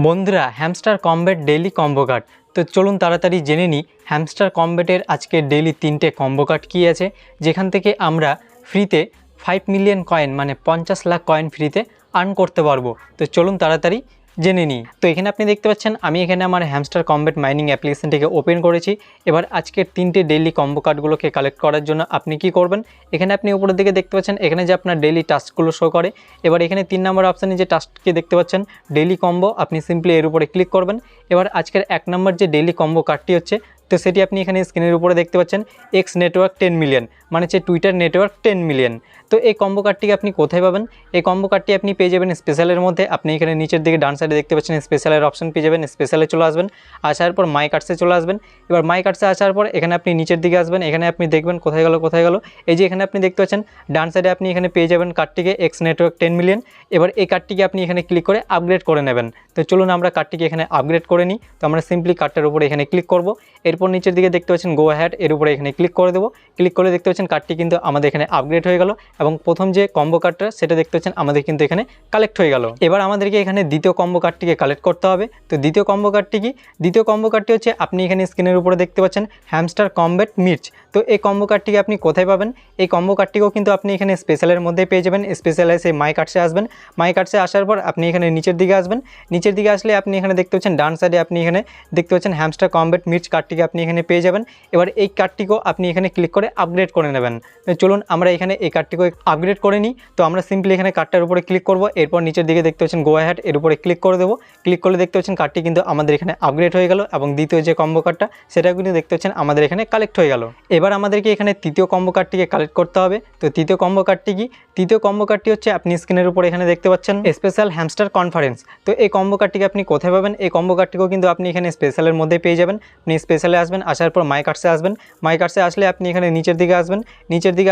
বন্ধুরা hamster combat daily combo card. তো চলুন তাড়াতাড়ি জেনে নিই হ্যামস্টার কমব্যাটের আজকে ডেইলি 3টে কম্বো কার্ড কী আছে, যেখান থেকে আমরা ফ্রিতে 5 মিলিয়ন কয়েন মানে 50 লাখ কয়েন ফ্রিতে আর্ন করতে পারবো। তো চলুন তাড়াতাড়ি জেনে নিই। তো এখানে আপনি দেখতে পাচ্ছেন আমি এখানে আমার হ্যামস্টার কমব্যাট মাইনিং অ্যাপ্লিকেশনটিকে ওপেন করেছি। এবার আজকের 3টে ডেইলি কম্বো কার্ডগুলোকে কালেক্ট করার জন্য আপনি কি করবেন, এখানে আপনি উপরের দিকে দেখতে পাচ্ছেন এখানে যে আপনার ডেইলি টাস্কগুলো শো করে। এবার এখানে 3 নম্বর অপশানে যে টাস্ককে দেখতে পাচ্ছেন ডেইলি কম্বো, আপনি সিম্পলি এর উপরে ক্লিক করবেন। এবার আজকের 1 নম্বর যে ডেইলি কম্বো কার্ডটি হচ্ছে, তো সেটি আপনি এখানে স্ক্রিনের উপরে দেখতে পাচ্ছেন এক্স নেটওয়ার্ক 10 মিলিয়ন মানে হচ্ছে টুইটার নেটওয়ার্ক 10 মিলিয়ন। তো এই কম্বো কার্ডটিকে আপনি কোথায় পাবেন? এই কম্বো কার্ডটি আপনি পেয়ে যাবেন স্পেশালের মধ্যে। আপনি এখানে নিচের দিকে ডান সাইডে দেখতে পাচ্ছেন স্পেশালের অপশন পেয়ে যাবেন। স্পেশালে চলে আসবেন, আসার পর মাই কার্ডসে চলে আসবেন। এবার মাই কার্ডসে আসার পর এখানে আপনি নিচের দিকে আসবেন, এখানে আপনি দেখবেন কোথায় গেল এই যে এখানে আপনি দেখতে পাচ্ছেন ডান সাইডে আপনি এখানে পেয়ে যাবেন কার্ডটিকে এক্স নেটওয়ার্ক 10 মিলিয়ন। এবার এই কার্ডটিকে আপনি এখানে ক্লিক করে আপগ্রেড করে নেবেন। তো চলুন আমরা কার্ডটিকে এখানে আপগ্রেড করে নিই। তো আমরা সিম্পলি কার্ডটার উপরে এখানে ক্লিক করব। এরপর নিচের দিকে দেখতে পাচ্ছেন গো হ্যাড, এর উপরে এখানে ক্লিক করে দেবো। ক্লিক করে দেখতে পাচ্ছেন কার্ডটি কিন্তু আমাদের এখানে আপগ্রেড হয়ে গেল এবং প্রথম যে কম্বো কার্ডটা সেটা দেখতে পাচ্ছেন আমাদের কিন্তু এখানে কালেক্ট হয়ে গেল। এবার আমাদেরকে এখানে দ্বিতীয় কম্বো কার্ডটিকে কালেক্ট করতে হবে। তো দ্বিতীয় কম্বো কার্ডটি কি? দ্বিতীয় কম্বো কার্ডটি হচ্ছে আপনি এখানে স্ক্রিনের উপরে দেখতে পাচ্ছেন হ্যামস্টার কমব্যাট মির্চ। তো এই কম্বো কার্ডটিকে আপনি কোথায় পাবেন? এই কম্বো কার্ডটিকেও কিন্তু আপনি এখানে স্পেশালের মধ্যে পেয়ে যাবেন। স্পেশালে সেই মাই কার্ডসে আসবেন। মাই কার্ডসে আসার পর আপনি এখানে নিচের দিকে আসবেন। নিচের দিকে আসলে আপনি এখানে দেখতে পাচ্ছেন ডান সাইডে আপনি এখানে দেখতে পাচ্ছেন হ্যামস্টার কমব্যাট মির্চ কার্ডটিকে আপনি এখানে পেয়ে যাবেন। এবার এই কার্ডটিকেও আপনি এখানে ক্লিক করে আপগ্রেড করে নেবেন। তো চলুন আমরা এখানে এই কার্ডটিকে আপগ্রেড করে নিই। তো আমরা সিম্পলি এখানে কার্ডটার উপরে ক্লিক করব। এরপর নিচের দিকে দেখতে পাচ্ছেন গো হ্যাড, এর উপরে ক্লিক করে দেবো। ক্লিক করলে দেখতে পাচ্ছেন কার্ডটি কিন্তু আমাদের এখানে আপগ্রেড হয়ে গেল এবং দ্বিতীয় যে কম্বো কার্ডটা সেটাও কিন্তু দেখতে পাচ্ছেন আমাদের এখানে কালেক্ট হয়ে গেল। এবার আমাদেরকে এখানে তৃতীয় কম্বো কার্ডটিকে কালেক্ট করতে হবে। তো তৃতীয় কম্বো কার্ডটি কি? তৃতীয় কম্বো কার্ডটি হচ্ছে আপনি স্ক্রিনের উপরে এখানে দেখতে পাচ্ছেন স্পেশাল হ্যামস্টার কনফারেন্স। তো এই কম্বো কার্ডটিকে আপনি কোথায় পাবেন? এই কম্বো কার্ডটিকেও কিন্তু আপনি এখানে স্পেশালের মধ্যে পেয়ে যাবেন। আপনি স্পেশালে আসবেন, আসার পর মাই কার্ডসে আসবেন। মাই কার্ডসে আসলে আপনি এখানে নিচের দিকে আসবেন। নিচের দিকে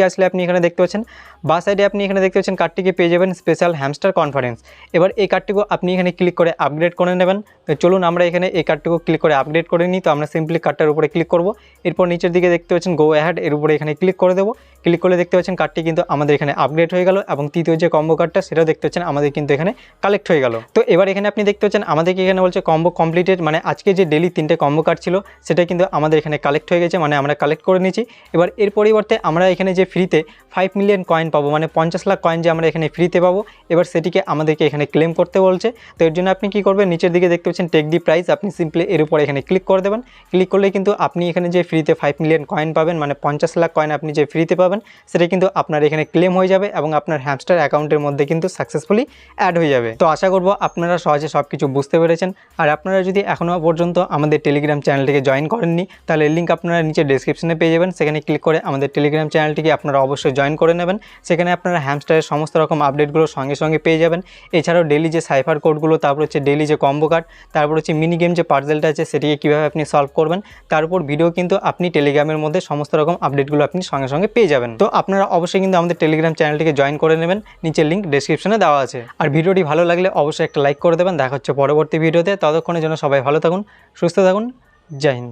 আসলে আপনি এখানে দেখতে পাচ্ছেন বা সাইডে আপনি এখানে দেখতে পাচ্ছেন কার্ডটিকে পেয়ে যাবেন স্পেশাল হ্যামস্টার কনফারেন্স। এবার এই কার্ডটিকেও আপনি এখানে ক্লিক করে আপগ্রেড করে নেবেন। তো চলুন আমরা এখানে এই কার্ডটিকেও ক্লিক করে আপগ্রেড করে নিই। তো আমরা সিম্পলি কার্ডটার উপরে ক্লিক করব। এরপর নিচের দিকে দেখতে পাচ্ছেন গো অ্যাহেড, এর উপরে এখানে ক্লিক করে দেবো। ক্লিক করলে দেখতে পাচ্ছেন কার্ডটি কিন্তু আমাদের এখানে আপগ্রেড হয়ে গেল এবং তৃতীয় যে কম্বো কার্ডটা সেটাও দেখতে পাচ্ছেন আমাদের কিন্তু এখানে কালেক্ট হয়ে গেল। তো এবার এখানে আপনি দেখতে পাচ্ছেন আমাদেরকে এখানে বলছে কম্বো কমপ্লিটেড, মানে আজকে যে ডেইলি 3টে কম্বো কার্ড ছিল সেটা কিন্তু আমাদের এখানে কালেক্ট হয়ে গেছে, মানে আমরা কালেক্ট করে নিয়েছি। এবার এর পরিবর্তে আমরা এখানে যে ফ্রিতে 5 মিলিয়ন কয়েন পাবো, মানে 50 লাখ কয়েন যে আমরা এখানে ফ্রিতে পাবো, এবার সেটিকে আমাদেরকে এখানে ক্লেম করতে বলছে। তো এর জন্য আপনি কি করবেন, নিচের দিকে দেখতে পাচ্ছেন টেক দি প্রাইস, আপনি সিম্পলি এর উপরে এখানে ক্লিক করে দেবেন। ক্লিক করলে কিন্তু আপনি এখানে যে ফ্রিতে 5 মিলিয়ন কয়েন পাবেন, মানে 50 লাখ কয়েন আপনি যে ফ্রিতে পাবেন সেটা কিন্তু আপনার এখানে ক্লেম হয়ে যাবে এবং আপনার হ্যামস্টার অ্যাকাউন্টের মধ্যে কিন্তু সাকসেসফুলি অ্যাড হয়ে যাবে। তো আশা করব আপনারা সহজে সব কিছু বুঝতে পেরেছেন। আর আপনারা যদি এখনও পর্যন্ত আমাদের টেলিগ্রাম চ্যানেলটিকে জয়েন করেননি তাহলে লিঙ্ক আপনারা নিচে ডেসক্রিপশনে পেয়ে যাবেন। সেখানে ক্লিক করে আমাদের টেলিগ্রাম চ্যানেলটিকে আপনারা অবশ্যই জয়েন করে নেবেন। সেখানে আপনারা হ্যামস্টারের সমস্ত রকম আপডেটগুলো সঙ্গে সঙ্গে পেয়ে যাবেন। এছাড়াও ডেইলি যে সাইফার কোডগুলো, তারপর হচ্ছে ডেইলি যে কম্বো কার্ড, তারপর হচ্ছে মিনি গেম যে পাজলটা আছে সেটিকে কীভাবে আপনি সলভ করবেন তার উপর ভিডিও কিন্তু আপনি টেলিগ্রামের মধ্যে সমস্ত রকম আপডেটগুলো আপনি সঙ্গে সঙ্গে পেয়ে যাবেন। তো আপনারা অবশ্যই কিন্তু আমাদের টেলিগ্রাম চ্যানেলটিকে জয়েন করে নেবেন, নিচের লিঙ্ক ডেসক্রিপশনে দেওয়া আছে। আর ভিডিওটি ভালো লাগলে অবশ্যই একটা লাইক করে দেবেন। দেখা হচ্ছে পরবর্তী ভিডিওতে। ততক্ষণের জন্য সবাই ভালো থাকুন, সুস্থ থাকুন। জয় হিন্দ।